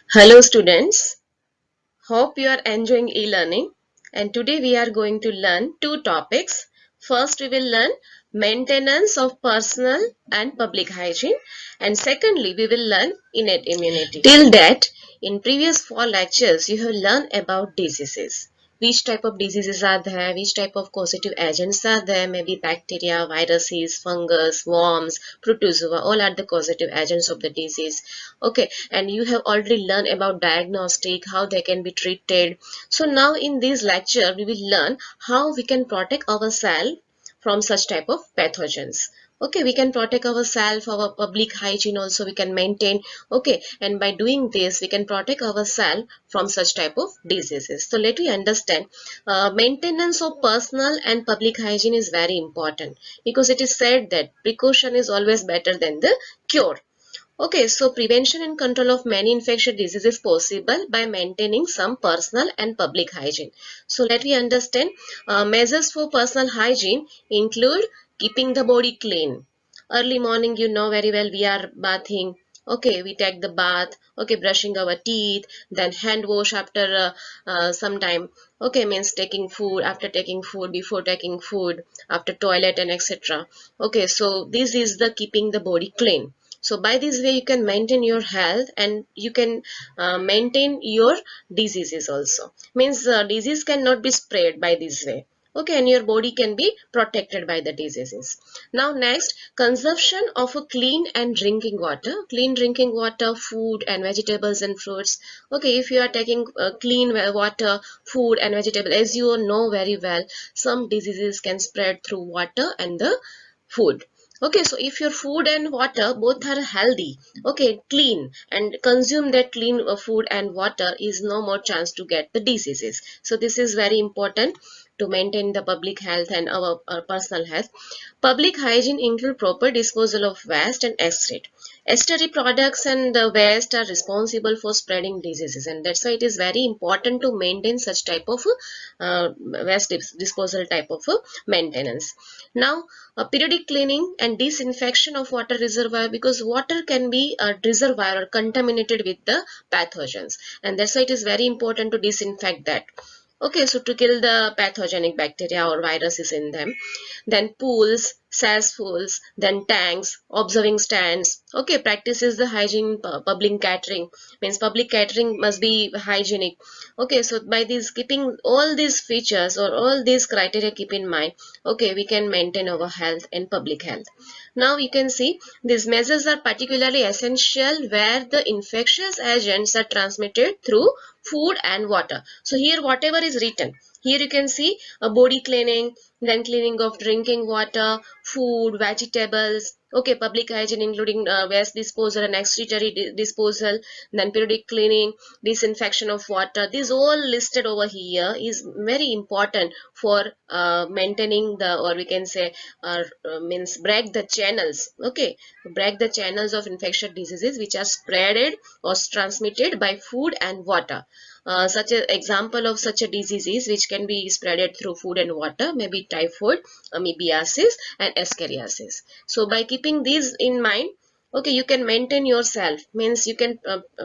Hello students, hope you are enjoying e-learning and today we are going to learn two topics. First we will learn maintenance of personal and public hygiene and secondly we will learn innate immunity. Till that, in previous 4 lectures you have learned about diseases. Which type of diseases are there, which type of causative agents are there, maybe bacteria, viruses, fungus, worms, protozoa, all are the causative agents of the disease. Okay, and you have already learned about diagnostic, how they can be treated. So now in this lecture we will learn how we can protect ourselves from such type of pathogens. Okay, we can protect ourselves, our public hygiene also we can maintain. Okay, and by doing this we can protect ourselves from such type of diseases. So let me understand, maintenance of personal and public hygiene is very important because it is said that precaution is always better than the cure. Okay, so prevention and control of many infectious diseases is possible by maintaining some personal and public hygiene. So let me understand, measures for personal hygiene include keeping the body clean. Early morning, you know very well we are bathing. Okay, we take the bath. Okay, brushing our teeth, then hand wash after some time. Okay, means taking food, after taking food, before taking food, after toilet and etc. Okay, so this is the keeping the body clean. So by this way you can maintain your health and you can maintain your diseases also. Means disease cannot be spread by this way. Okay, and your body can be protected by the diseases. Now next, consumption of a clean and drinking water. Clean drinking water, food and vegetables and fruits. Okay, if you are taking clean water, food and vegetable, as you know very well, some diseases can spread through water and the food. Okay, so if your food and water both are healthy, okay, clean, and consume that clean food and water, is no more chance to get the diseases. So this is very important to maintain the public health and our personal health. Public hygiene include proper disposal of waste and excrete. Estuary products and the waste are responsible for spreading diseases, and that's why it is very important to maintain such type of waste disposal type of maintenance. Now, periodic cleaning and disinfection of water reservoir, because water can be a reservoir or contaminated with the pathogens, and that's why it is very important to disinfect that. Okay, so to kill the pathogenic bacteria or viruses in them. Then pools, cesspools, then tanks, observing stands. Okay, practices the hygiene. Public catering means public catering must be hygienic. Okay, so by this keeping all these features or all these criteria keep in mind, okay, we can maintain our health and public health. Now you can see these measures are particularly essential where the infectious agents are transmitted through food and water. So here whatever is written, here you can see a body cleaning, then cleaning of drinking water, food, vegetables. Okay, public hygiene including waste disposal and excretory disposal, then periodic cleaning, disinfection of water. This all listed over here is very important for maintaining the, or we can say, means break the channels. Okay, break the channels of infectious diseases which are spreaded or transmitted by food and water. Such an example of such a diseases which can be spreaded through food and water, maybe typhoid, amoebiasis and escheriasis. So by keeping these in mind, okay, you can maintain yourself, means you can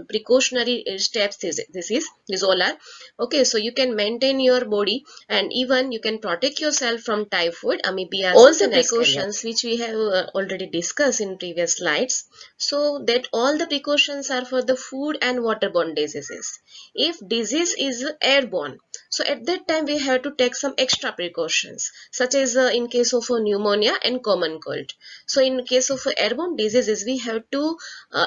precautionary steps, this all are. Okay, so you can maintain your body and even you can protect yourself from typhoid, amoebiasis all the precautions which we have already discussed in previous slides. So that all the precautions are for the food and waterborne diseases. If disease is airborne, so at that time we have to take some extra precautions, such as in case of pneumonia and common cold. So in case of airborne diseases, we have to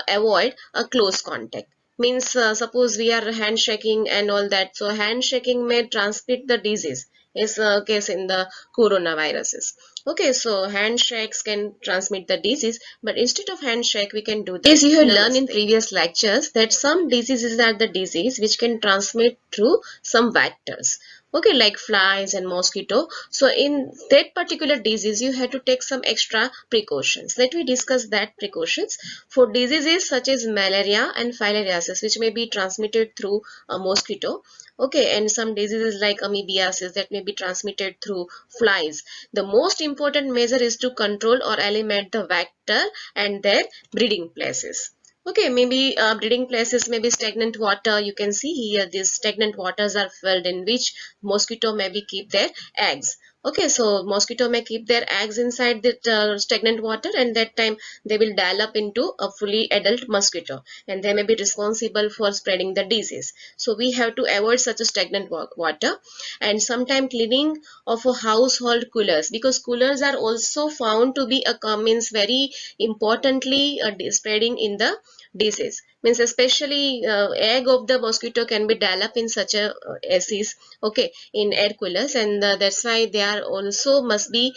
avoid a close contact. Means suppose we are handshaking and all that, so handshaking may transmit the disease. Is a case in the coronaviruses. Okay, so handshakes can transmit the disease, but instead of handshake, we can do that. As you have learned in previous lectures, that some diseases are the disease which can transmit through some vectors. Okay, like flies and mosquito. So in that particular disease, you have to take some extra precautions. Let me discuss that precautions for diseases such as malaria and filariasis, which may be transmitted through a mosquito. Okay, and some diseases like amoebiasis that may be transmitted through flies. The most important measure is to control or eliminate the vector and their breeding places. Okay, maybe breeding places, maybe stagnant water. You can see here these stagnant waters are filled in which mosquito maybe keep their eggs. Okay, so mosquito may keep their eggs inside that stagnant water, and that time they will develop into a fully adult mosquito, and they may be responsible for spreading the disease. So we have to avoid such a stagnant water, and sometime cleaning of a household coolers, because coolers are also found to be a means very importantly spreading in the disease, means especially egg of the mosquito can be developed in such a acids, okay, in air coolers, and that's why they are also must be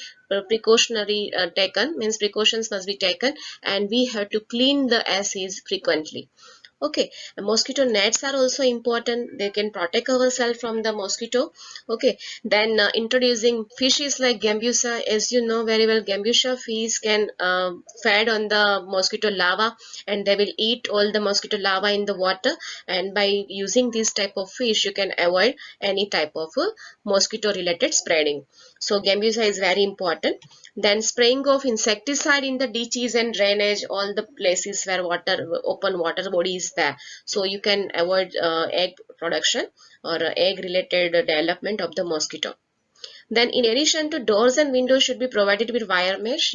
precautionary taken, means precautions must be taken, and we have to clean the acids frequently. Okay, mosquito nets are also important. They can protect ourselves from the mosquito. Okay, then introducing fishes like gambusia. As you know very well, gambusia fish can fed on the mosquito larva, and they will eat all the mosquito larva in the water. And by using this type of fish, you can avoid any type of mosquito related spreading. So gambusia is very important. Then spraying of insecticide in the ditches and drainage, all the places where water, open water body is there. So you can avoid egg production or egg related development of the mosquito. Then in addition to doors and windows should be provided with wire mesh,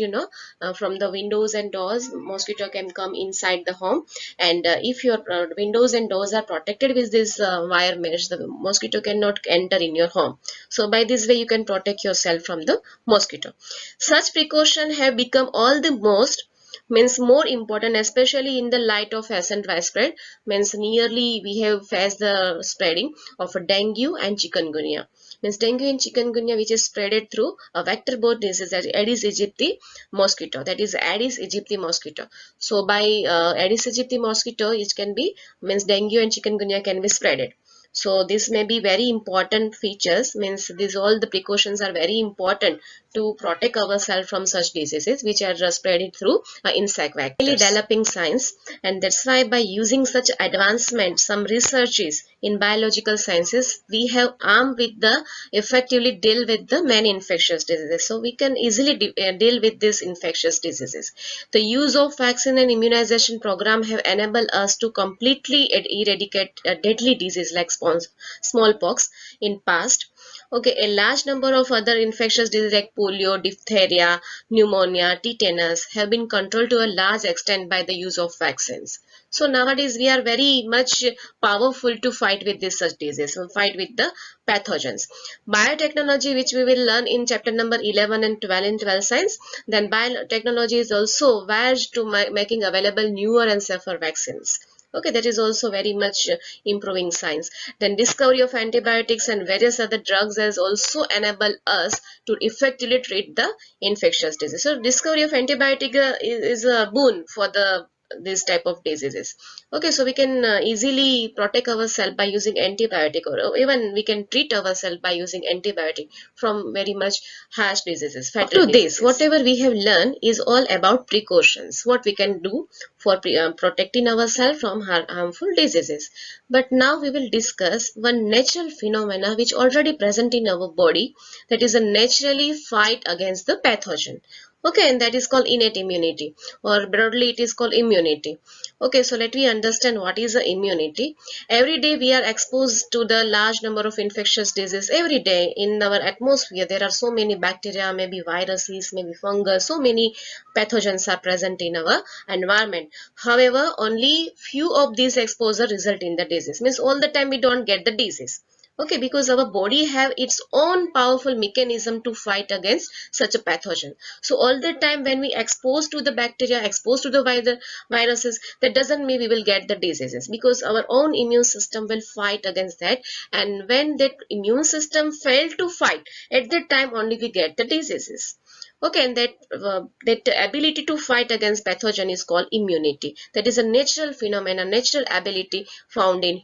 from the windows and doors, mosquito can come inside the home. And if your windows and doors are protected with this wire mesh, the mosquito cannot enter in your home. So by this way, you can protect yourself from the mosquito. Such precaution have become all the most means more important, especially in the light of recent widespread, means nearly we have faced the spreading of dengue and chikungunya, means dengue and chikungunya which is spreaded through a vector borne disease, that is Aedes aegypti mosquito, that is Aedes aegypti mosquito. So by Aedes aegypti mosquito, it can be, means dengue and chikungunya can be spreaded. So this may be very important features, means these all the precautions are very important to protect ourselves from such diseases which are spread through insect vectors. Developing science, and that's why by using such advancement, some researches in biological sciences, we have armed with the effectively deal with the many infectious diseases. So we can easily deal with these infectious diseases. The use of vaccine and immunization program have enabled us to completely eradicate a deadly disease like smallpox in past. Okay, a large number of other infectious diseases like polio, diphtheria, pneumonia, tetanus have been controlled to a large extent by the use of vaccines. So nowadays we are very much powerful to fight with this such disease, fight with the pathogens. Biotechnology, which we will learn in chapter number 11 and 12 in 12 science, then biotechnology is also verged to making available newer and safer vaccines. Okay, that is also very much improving science. Then discovery of antibiotics and various other drugs has also enabled us to effectively treat the infectious disease. So discovery of antibiotic is a boon for the this type of diseases. Okay, so we can easily protect ourselves by using antibiotic, or even we can treat ourselves by using antibiotic from very much harsh diseases. Up to this, whatever we have learned is all about precautions, what we can do for protecting ourselves from harmful diseases. But now we will discuss one natural phenomena which already present in our body, that is a naturally fight against the pathogen. Okay, and that is called innate immunity, or broadly it is called immunity. Okay, so let me understand what is the immunity. Every day we are exposed to the large number of infectious diseases. Every day in our atmosphere there are so many bacteria, maybe viruses, maybe fungus, so many pathogens are present in our environment. However, only few of these exposure result in the disease, means all the time we don't get the disease. Okay, because our body have its own powerful mechanism to fight against such a pathogen. So all the time when we expose to the bacteria, expose to the viruses, that doesn't mean we will get the diseases, because our own immune system will fight against that. And when that immune system fail to fight, at that time only we get the diseases. Okay, and that ability to fight against pathogen is called immunity. That is a natural phenomenon, natural ability found in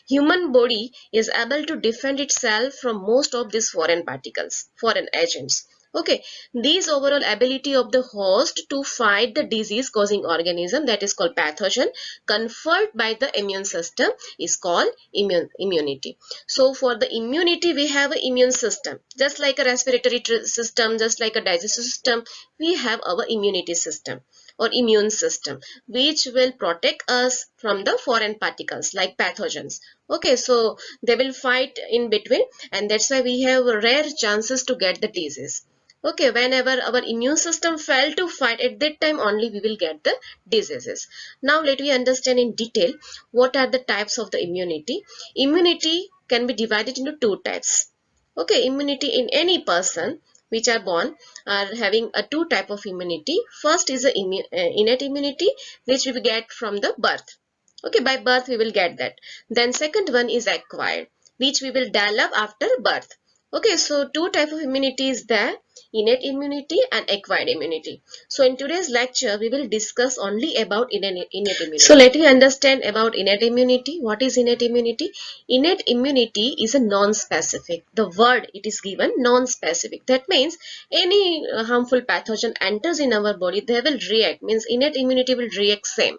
human body is able to defend itself from most of these foreign particles, foreign agents. Okay, these overall ability of the host to fight the disease causing organism, that is called pathogen, conferred by the immune system, is called immunity. So for the immunity we have an immune system, just like a respiratory system, just like a digestive system, we have our immunity system or immune system, which will protect us from the foreign particles like pathogens. Okay, so they will fight in between, and that's why we have rare chances to get the disease. Okay, whenever our immune system fail to fight, at that time only we will get the diseases. Now let me understand in detail what are the types of the immunity. Immunity can be divided into two types. Okay, immunity in any person which are born are having a two type of immunity. First is the innate immunity, which we get from the birth. Okay, by birth we will get that. Then second one is acquired, which we will develop after birth. Okay, so two type of immunity is there, innate immunity and acquired immunity. So in today's lecture we will discuss only about innate immunity. So let me understand about innate immunity. What is innate immunity? Innate immunity is a non-specific. The word it is given non-specific. That means any harmful pathogen enters in our body, they will react. Means innate immunity will react same.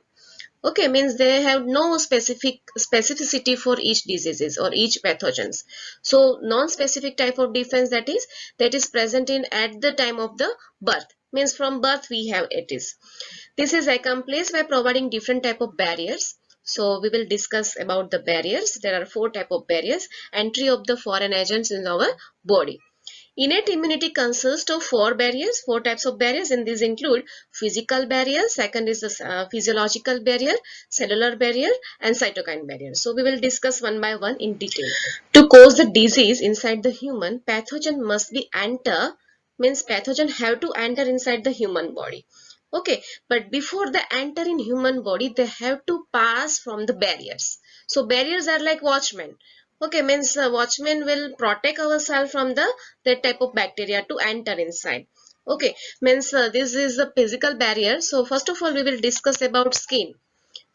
Okay, means they have no specificity for each diseases or each pathogens. So non-specific type of defense, that is present in at the time of the birth. Means from birth we have it is. This is accomplished by providing different type of barriers. So we will discuss about the barriers. There are four type of barriers. Entry of the foreign agents in our body. Innate immunity consists of four types of barriers, and these include physical barrier, second is the physiological barrier, cellular barrier, and cytokine barrier. So we will discuss one by one in detail. To cause the disease inside the human, pathogen must be enter, means pathogen have to enter inside the human body. Okay, but before they enter in human body, they have to pass from the barriers. So barriers are like watchmen. Okay, means watchmen will protect ourselves from the that type of bacteria to enter inside. Okay, means this is a physical barrier. So first of all we will discuss about skin.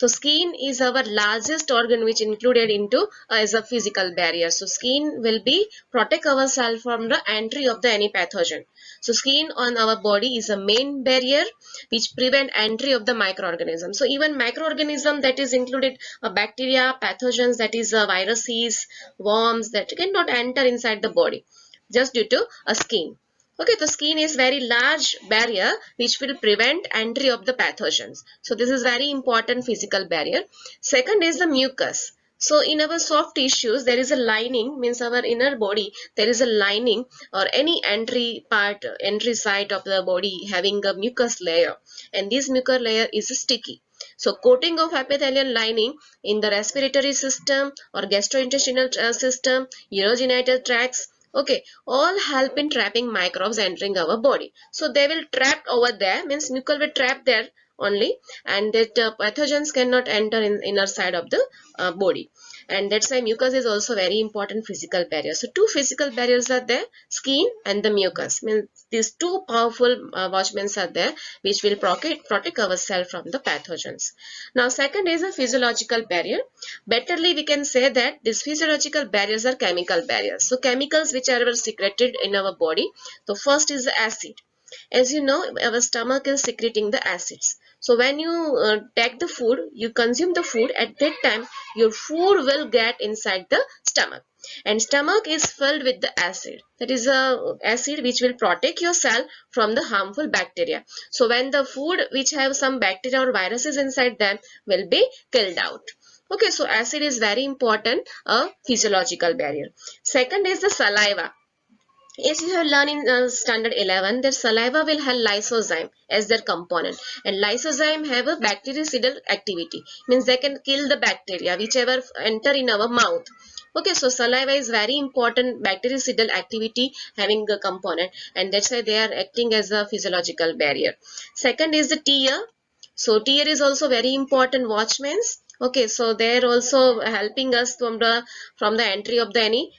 So skin is our largest organ which included into as a physical barrier. So skin will be protect ourselves from the entry of the any pathogen. So skin on our body is a main barrier which prevent entry of the microorganism. So even microorganism, that is included bacteria, pathogens, that is viruses, worms, that cannot enter inside the body just due to a skin. Okay, the skin is very large barrier which will prevent entry of the pathogens. So this is very important physical barrier. Second is the mucus. So in our soft tissues there is a lining, means our inner body there is a lining or any entry site of the body having a mucus layer, and this mucus layer is sticky. So coating of epithelial lining in the respiratory system or gastrointestinal system, urogenital tracts, okay, all help in trapping microbes entering our body. So they will trap over there, means mucus will trap there only, and that pathogens cannot enter in inner side of the body. And that's why mucus is also very important physical barrier. So two physical barriers are there, skin and the mucus. Means these two powerful watchmen are there which will protect ourselves from the pathogens. Now second is a physiological barrier. Betterly we can say that these physiological barriers are chemical barriers. So chemicals which are secreted in our body. So first is the acid. As you know, our stomach is secreting the acids. So when you take the food, you consume the food, at that time your food will get inside the stomach, and stomach is filled with the acid, that is a acid which will protect your cell from the harmful bacteria. So when the food which have some bacteria or viruses inside them will be killed out. Okay, so acid is very important, a physiological barrier. Second is the saliva. As you have learned in standard 11, that saliva will have lysozyme as their component, and lysozyme have a bactericidal activity, means they can kill the bacteria whichever enter in our mouth. Okay, so saliva is very important bactericidal activity having a component, and that's why they are acting as a physiological barrier. Second is the tear. So tear is also very important watchmans. Okay, so they are also helping us from the entry of the any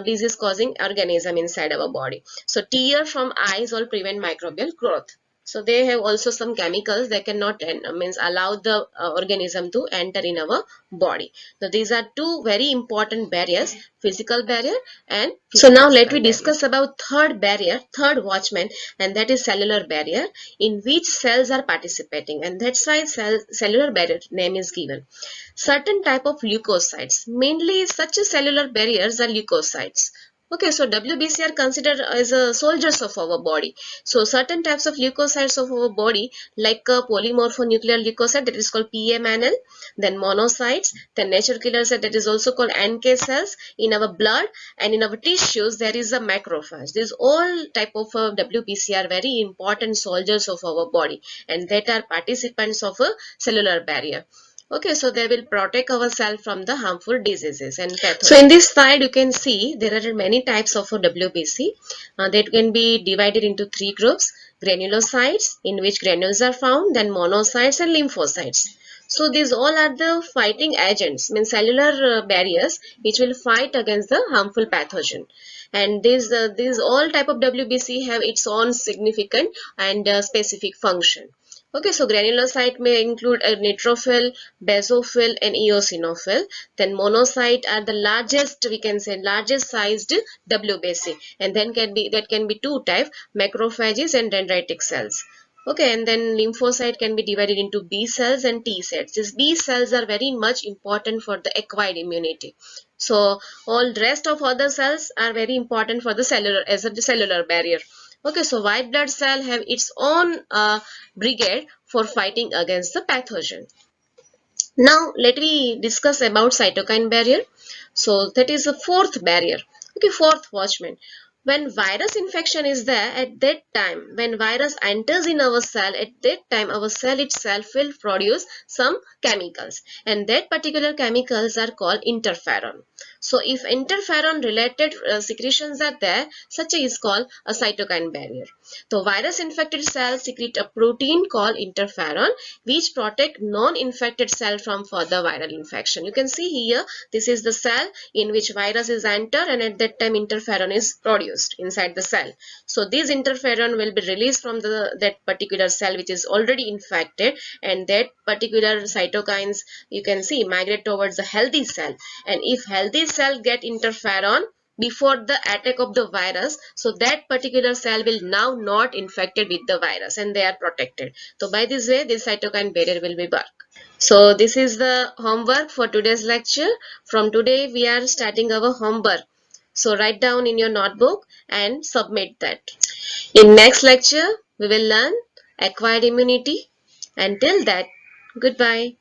disease causing organism inside our body. So tear from eyes will prevent microbial growth. So they have also some chemicals that cannot means allow the organism to enter in our body. So these are two very important barriers, physical barrier and so now let me discuss about third barrier, third watchman, and that is cellular barrier, in which cells are participating, and that's why cellular barrier name is given. Certain type of leukocytes, mainly such cellular barriers are leukocytes. Okay, so WBC are considered as soldiers of our body. So certain types of leukocytes of our body, like polymorphonuclear leukocyte, that is called PMNL, then monocytes, then nature killer cell, that is also called NK cells. In our blood and in our tissues, there is a macrophage. These all type of WBC are very important soldiers of our body, and that are participants of a cellular barrier. Okay, so they will protect ourselves from the harmful diseases and pathogens. So in this slide, you can see there are many types of WBC that can be divided into three groups: granulocytes, in which granules are found, then monocytes and lymphocytes. So these all are the fighting agents, means cellular barriers, which will fight against the harmful pathogen. And these all type of WBC have its own significant and specific function. Okay, so granulocyte may include a neutrophil, basophil, and eosinophil. Then monocyte are the largest, we can say largest sized WBC, and then can be two type: macrophages and dendritic cells. Okay, and then lymphocyte can be divided into B cells and T cells. These B cells are very much important for the acquired immunity. So all rest of other cells are very important for the cellular as a cellular barrier. Okay, so white blood cell have its own brigade for fighting against the pathogen. Now let me discuss about cytokine barrier. So that is the fourth barrier. Okay, fourth watchman. When virus infection is there, at that time, when virus enters in our cell, at that time our cell itself will produce some chemicals, and that particular chemicals are called interferon. So if interferon related secretions are there, such is called a cytokine barrier. So virus infected cells secrete a protein called interferon, which protect non-infected cell from further viral infection. You can see here, this is the cell in which virus is entered, and at that time interferon is produced inside the cell. So this interferon will be released from that particular cell which is already infected, and that particular cytokines, you can see, migrate towards a healthy cell. And if healthy cell get interferon before the attack of the virus, so that particular cell will now not infected with the virus, and they are protected. So by this way, this cytokine barrier will be work. So this is the homework for today's lecture. From today we are starting our homework. So write down in your notebook and submit that. In next lecture we will learn acquired immunity. Until that, goodbye.